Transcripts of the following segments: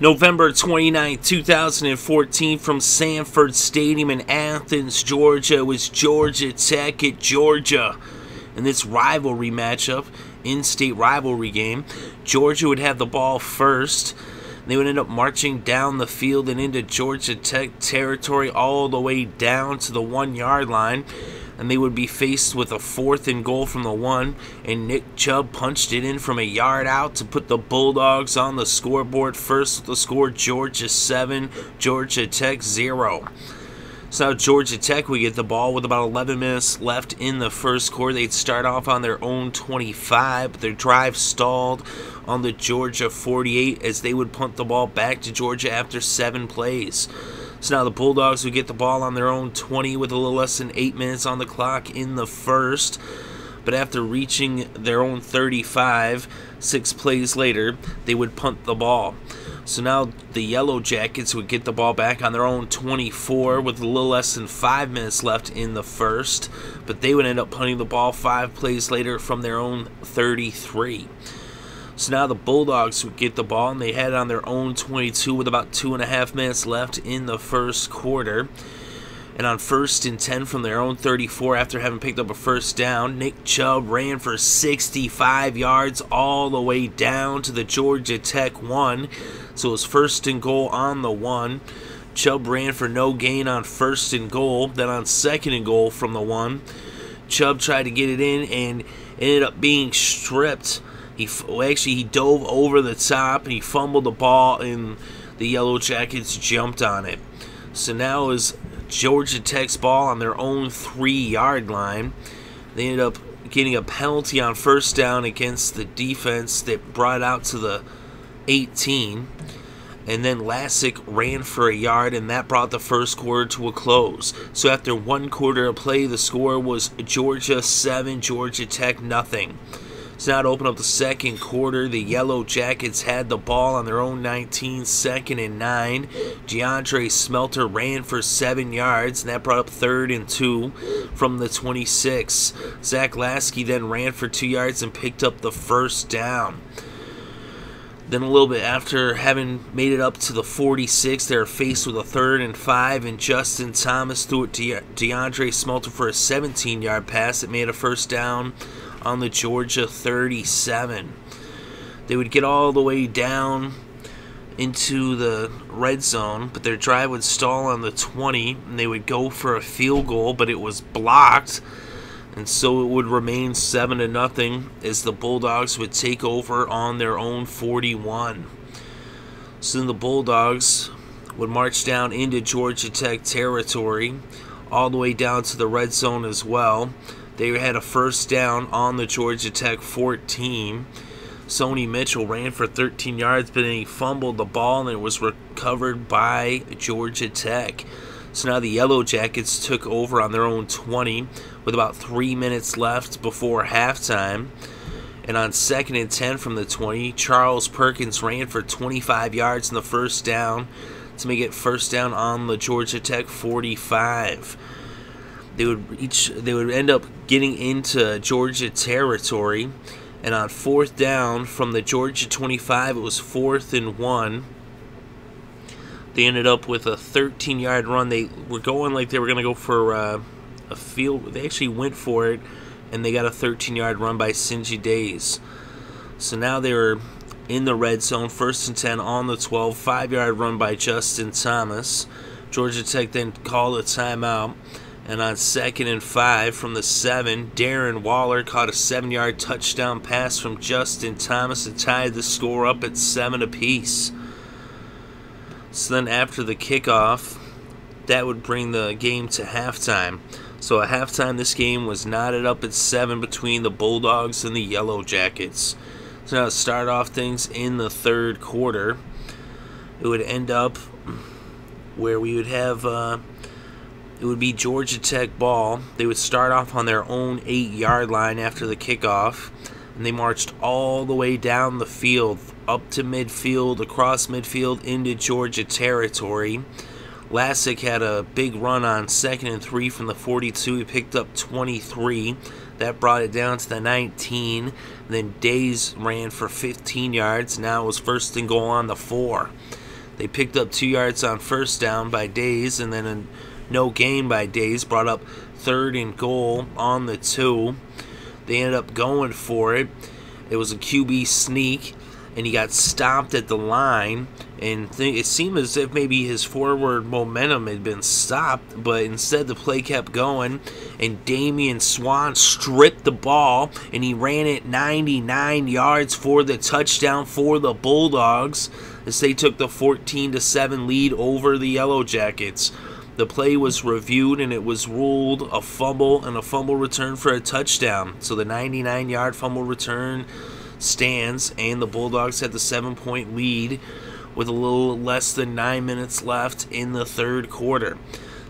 November 29, 2014, from Sanford Stadium in Athens, Georgia, it was Georgia Tech at Georgia. In this rivalry matchup, in-state rivalry game, Georgia would have the ball first. They would end up marching down the field and into Georgia Tech territory all the way down to the 1-yard line. And they would be faced with a 4th and goal from the 1, and Nick Chubb punched it in from a yard out to put the Bulldogs on the scoreboard first with the score Georgia 7, Georgia Tech 0. So now Georgia Tech would get the ball with about 11 minutes left in the first quarter. They'd start off on their own 25, but their drive stalled on the Georgia 48 as they would punt the ball back to Georgia after 7 plays. So now the Bulldogs would get the ball on their own 20 with a little less than 8 minutes on the clock in the first. But after reaching their own 35, 6 plays later, they would punt the ball. So now the Yellow Jackets would get the ball back on their own 24 with a little less than 5 minutes left in the first. But they would end up punting the ball 5 plays later from their own 33. So now the Bulldogs would get the ball, and they had it on their own 22 with about 2.5 minutes left in the first quarter. And on 1st and 10 from their own 34, after having picked up a first down, Nick Chubb ran for 65 yards all the way down to the Georgia Tech 1. So it was 1st and goal on the 1. Chubb ran for no gain on 1st and goal. Then on 2nd and goal from the 1, Chubb tried to get it in and ended up being stripped. He dove over the top and he fumbled the ball, and the Yellow Jackets jumped on it. So now it was Georgia Tech's ball on their own 3-yard line. They ended up getting a penalty on 1st down against the defense that brought it out to the 18. And then Laskey ran for a yard, and that brought the first quarter to a close. So after 1 quarter of play, the score was Georgia 7, Georgia Tech nothing. So now to open up the second quarter, the Yellow Jackets had the ball on their own 19, 2nd and 9. DeAndre Smelter ran for 7 yards, and that brought up 3rd and 2 from the 26. Zach Laskey then ran for 2 yards and picked up the 1st down. Then a little bit after having made it up to the 46, they were faced with a 3rd and 5, and Justin Thomas threw it to DeAndre Smelter for a 17-yard pass that made a 1st down on the Georgia 37. They would get all the way down into the red zone, but their drive would stall on the 20, and they would go for a field goal, but it was blocked, and so it would remain 7-0 as the Bulldogs would take over on their own 41. So then the Bulldogs would march down into Georgia Tech territory, all the way down to the red zone as well. They had a 1st down on the Georgia Tech 14. Sony Mitchell ran for 13 yards, but then he fumbled the ball, and it was recovered by Georgia Tech. So now the Yellow Jackets took over on their own 20 with about 3 minutes left before halftime. And on 2nd and 10 from the 20, Charles Perkins ran for 25 yards in the 1st down to make it 1st down on the Georgia Tech 45. They would end up getting into Georgia territory, and on 4th down from the Georgia 25, it was 4th and 1. They ended up with a 13-yard run. They were going like they were going to go for a field. They actually went for it, and they got a 13-yard run by Synjyn Days. So now they were in the red zone, 1st and 10 on the 12, 5-yard run by Justin Thomas. Georgia Tech then called a timeout. And on 2nd and 5 from the 7, Darren Waller caught a 7-yard touchdown pass from Justin Thomas and tied the score up at 7 apiece. So then after the kickoff, that would bring the game to halftime. So at halftime, this game was knotted up at 7 between the Bulldogs and the Yellow Jackets. So now to start off things in the 3rd quarter, it would end up where we would have... it would be Georgia Tech ball. They would start off on their own 8-yard line after the kickoff, and they marched all the way down the field, up to midfield, across midfield, into Georgia territory. Laskey had a big run on 2nd and 3 from the 42. He picked up 23. That brought it down to the 19. And then Days ran for 15 yards. Now it was 1st and goal on the 4. They picked up 2 yards on first down by Days, and then a no gain by Days brought up 3rd and goal on the 2. They ended up going for it. It was a QB sneak, and he got stopped at the line, and it seemed as if maybe his forward momentum had been stopped, but instead the play kept going, and Damian Swann stripped the ball, and he ran it 99 yards for the touchdown for the Bulldogs as they took the 14-7 lead over the Yellow Jackets. The play was reviewed, and it was ruled a fumble and a fumble return for a touchdown. So the 99-yard fumble return stands, and the Bulldogs had the 7-point lead with a little less than 9 minutes left in the third quarter.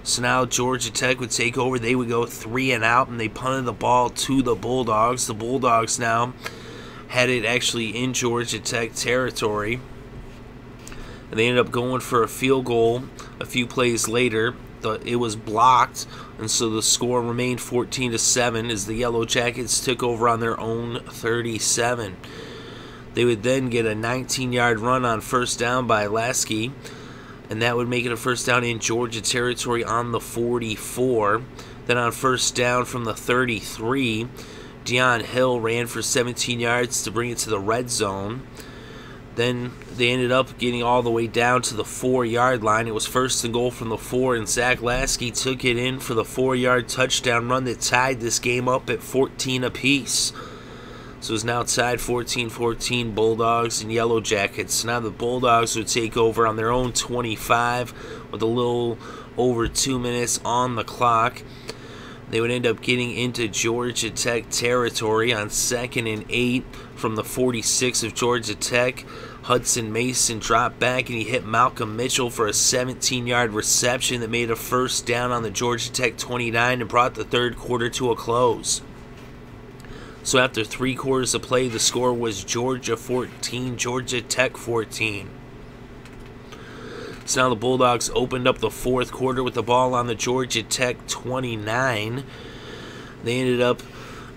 So now Georgia Tech would take over. They would go 3 and out, and they punted the ball to the Bulldogs. The Bulldogs now had it actually in Georgia Tech territory. And they ended up going for a field goal a few plays later. It was blocked, and so the score remained 14-7 as the Yellow Jackets took over on their own 37. They would then get a 19-yard run on first down by Laskey, and that would make it a first down in Georgia territory on the 44. Then on first down from the 33, Deion Hill ran for 17 yards to bring it to the red zone. Then they ended up getting all the way down to the 4-yard line. It was 1st and goal from the 4, and Zach Laskey took it in for the 4-yard touchdown run that tied this game up at 14 apiece. So it's now tied 14-14, Bulldogs and Yellow Jackets. Now the Bulldogs would take over on their own 25 with a little over 2 minutes on the clock. They would end up getting into Georgia Tech territory on 2nd and 8 from the 46 of Georgia Tech. Hutson Mason dropped back, and he hit Malcolm Mitchell for a 17-yard reception that made a first down on the Georgia Tech 29 and brought the third quarter to a close. So after 3 quarters of play, the score was Georgia 14, Georgia Tech 14. So now the Bulldogs opened up the fourth quarter with the ball on the Georgia Tech 29. They ended up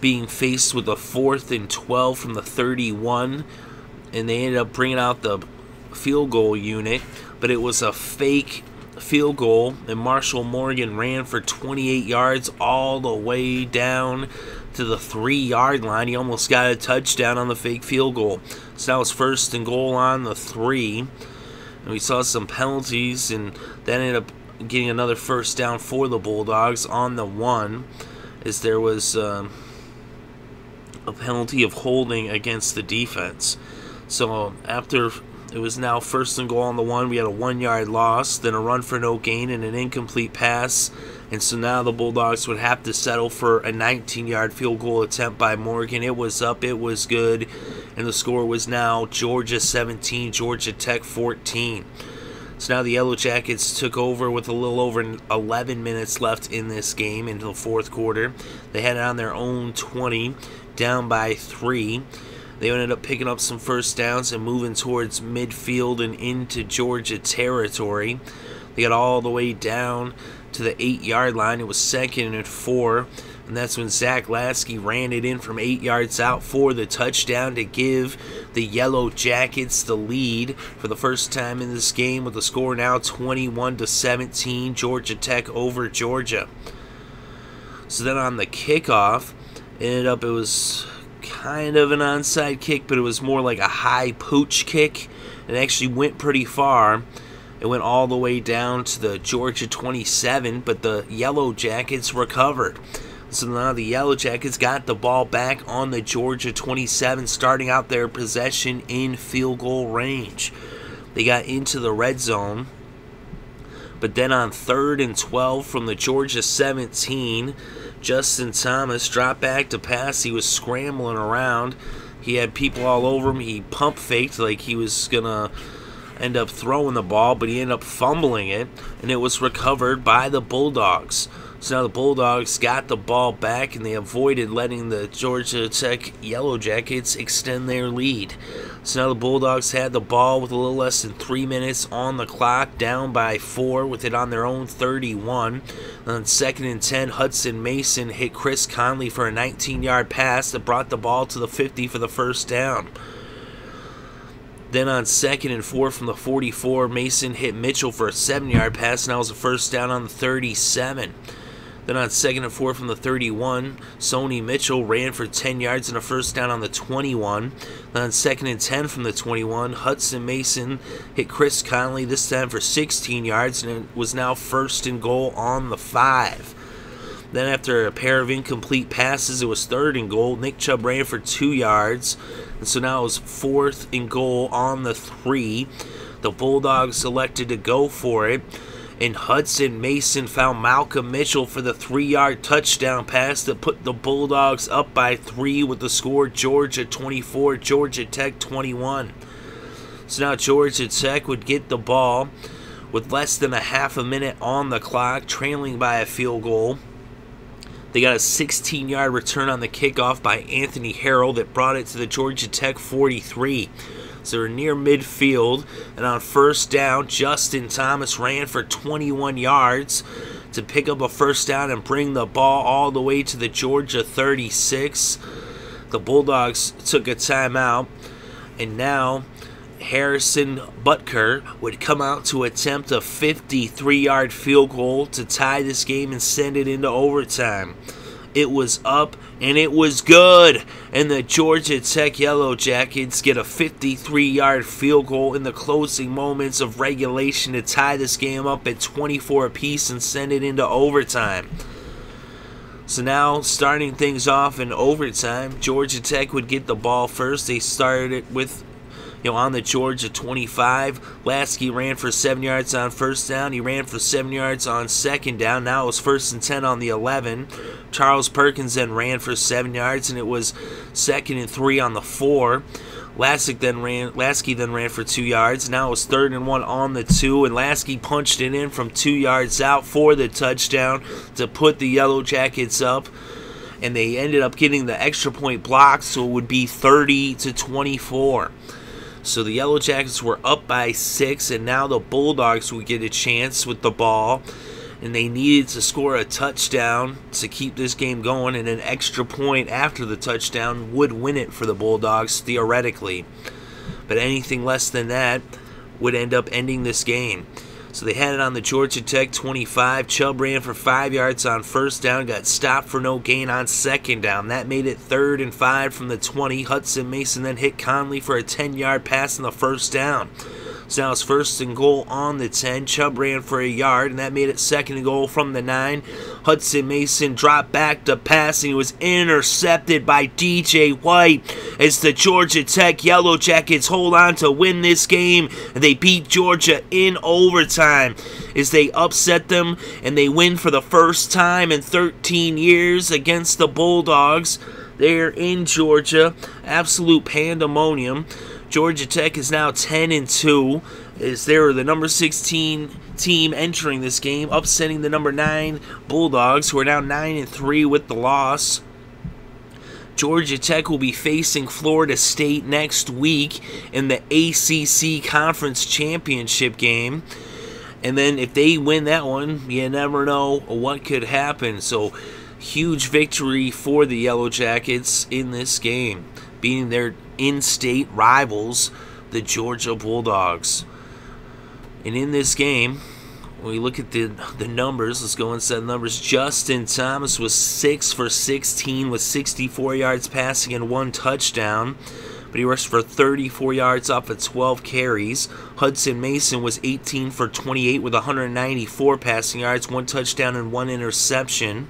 being faced with a 4th and 12 from the 31, and they ended up bringing out the field goal unit, but it was a fake field goal, and Marshall Morgan ran for 28 yards all the way down to the 3-yard line. He almost got a touchdown on the fake field goal. So that was 1st and goal on the 3. And we saw some penalties, and that ended up getting another first down for the Bulldogs on the 1, as there was a penalty of holding against the defense. So after it was now 1st and goal on the 1, we had a 1-yard loss, then a run for no gain and an incomplete pass. And so now the Bulldogs would have to settle for a 19-yard field goal attempt by Morgan. It was up, it was good, and the score was now Georgia 17, Georgia Tech 14. So now the Yellow Jackets took over with a little over 11 minutes left in this game into the fourth quarter. They had it on their own 20, down by 3. They ended up picking up some first downs and moving towards midfield and into Georgia territory. They got all the way down to the 8-yard line. It was 2nd and 4, and that's when Zach Laskey ran it in from 8 yards out for the touchdown to give the Yellow Jackets the lead for the first time in this game, with the score now 21-17, Georgia Tech over Georgia. So then on the kickoff, it was kind of an onside kick, but it was more like a high pooch kick. It actually went pretty far. It went all the way down to the Georgia 27, but the Yellow Jackets recovered. So now the Yellow Jackets got the ball back on the Georgia 27, starting out their possession in field goal range. They got into the red zone, but then on 3rd and 12 from the Georgia 17, Justin Thomas dropped back to pass. He was scrambling around. He had people all over him. He pump faked like he was going to end up throwing the ball, but he ended up fumbling it, and it was recovered by the Bulldogs. So now the Bulldogs got the ball back, and they avoided letting the Georgia Tech Yellow Jackets extend their lead. So now the Bulldogs had the ball with a little less than 3 minutes on the clock, down by 4 with it on their own 31. On 2nd and 10, Hutson Mason hit Chris Conley for a 19-yard pass that brought the ball to the 50 for the first down. Then on 2nd and 4 from the 44, Mason hit Mitchell for a 7-yard pass, and that was a first down on the 37. Then on 2nd and 4 from the 31, Sony Mitchell ran for 10 yards and a first down on the 21. Then on 2nd and 10 from the 21, Hutson Mason hit Chris Conley, this time for 16 yards, and it was now 1st and goal on the 5. Then after a pair of incomplete passes, it was 3rd and goal. Nick Chubb ran for 2 yards, and so now it was 4th and goal on the 3. The Bulldogs elected to go for it, and Hutson Mason found Malcolm Mitchell for the 3-yard touchdown pass that put the Bulldogs up by 3 with the score Georgia 24, Georgia Tech 21. So now Georgia Tech would get the ball with less than a half a minute on the clock, trailing by a field goal. They got a 16-yard return on the kickoff by Anthony Harrell that brought it to the Georgia Tech 43. So they're near midfield, and on first down, Justin Thomas ran for 21 yards to pick up a first down and bring the ball all the way to the Georgia 36. The Bulldogs took a timeout, and now Harrison Butker would come out to attempt a 53-yard field goal to tie this game and send it into overtime. It was up, and it was good, and the Georgia Tech Yellow Jackets get a 53-yard field goal in the closing moments of regulation to tie this game up at 24 apiece and send it into overtime. So now, starting things off in overtime, Georgia Tech would get the ball first. They started it with, on the Georgia 25. Laskey ran for 7 yards on first down. He ran for 7 yards on second down. Now it was 1st and 10 on the 11. Charles Perkins then ran for 7 yards, and it was 2nd and 3 on the 4. Laskey then ran for 2 yards. Now it was 3rd and 1 on the 2, and Laskey punched it in from 2 yards out for the touchdown to put the Yellow Jackets up. And they ended up getting the extra point blocked, so it would be 30-24. So the Yellow Jackets were up by 6, and now the Bulldogs would get a chance with the ball, and they needed to score a touchdown to keep this game going, and an extra point after the touchdown would win it for the Bulldogs, theoretically. But anything less than that would end up ending this game. So they had it on the Georgia Tech 25. Chubb ran for 5 yards on first down, got stopped for no gain on second down. That made it 3rd and 5 from the 20. Hutson Mason then hit Conley for a 10-yard pass on the first down. So now it's 1st and goal on the 10. Chubb ran for a yard, and that made it 2nd and goal from the 9. Hutson Mason dropped back to pass, and he was intercepted by DJ White as the Georgia Tech Yellow Jackets hold on to win this game, and they beat Georgia in overtime as they upset them, and they win for the first time in 13 years against the Bulldogs. They're in Georgia. Absolute pandemonium. Georgia Tech is now 10-2 as they were the number 16 team entering this game, upsetting the number 9 Bulldogs, who are now 9-3 with the loss. Georgia Tech will be facing Florida State next week in the ACC Conference Championship game. And then if they win that one, you never know what could happen. So, huge victory for the Yellow Jackets in this game, beating their in-state rivals, the Georgia Bulldogs. And in this game, when we look at the numbers, let's go inside the numbers. Justin Thomas was 6 for 16 with 64 yards passing and 1 touchdown, but he rushed for 34 yards off of 12 carries. Hutson Mason was 18 for 28 with 194 passing yards, 1 touchdown and 1 interception.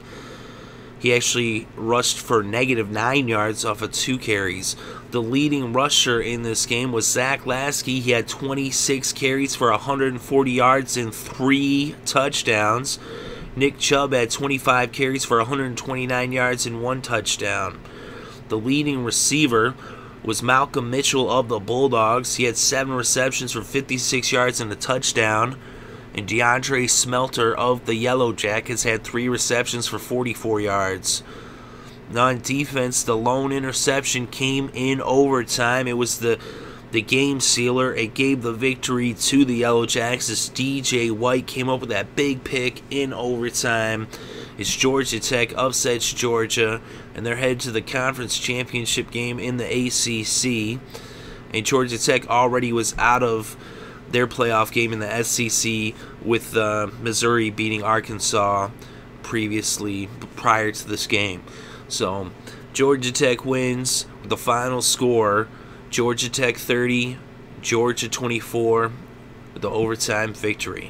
He actually rushed for -9 yards off of 2 carries. The leading rusher in this game was Zach Laskey. He had 26 carries for 140 yards and 3 touchdowns. Nick Chubb had 25 carries for 129 yards and 1 touchdown. The leading receiver was Malcolm Mitchell of the Bulldogs. He had 7 receptions for 56 yards and a touchdown. And DeAndre Smelter of the Yellow Jackets had 3 receptions for 44 yards. Now on defense, the lone interception came in overtime. It was the game sealer. It gave the victory to the Yellow Jackets as DJ White came up with that big pick in overtime. It's Georgia Tech upsets Georgia, and they're headed to the conference championship game in the ACC. And Georgia Tech already was out of their playoff game in the SEC with Missouri beating Arkansas prior to this game. So Georgia Tech wins with the final score, Georgia Tech 30, Georgia 24, with the overtime victory.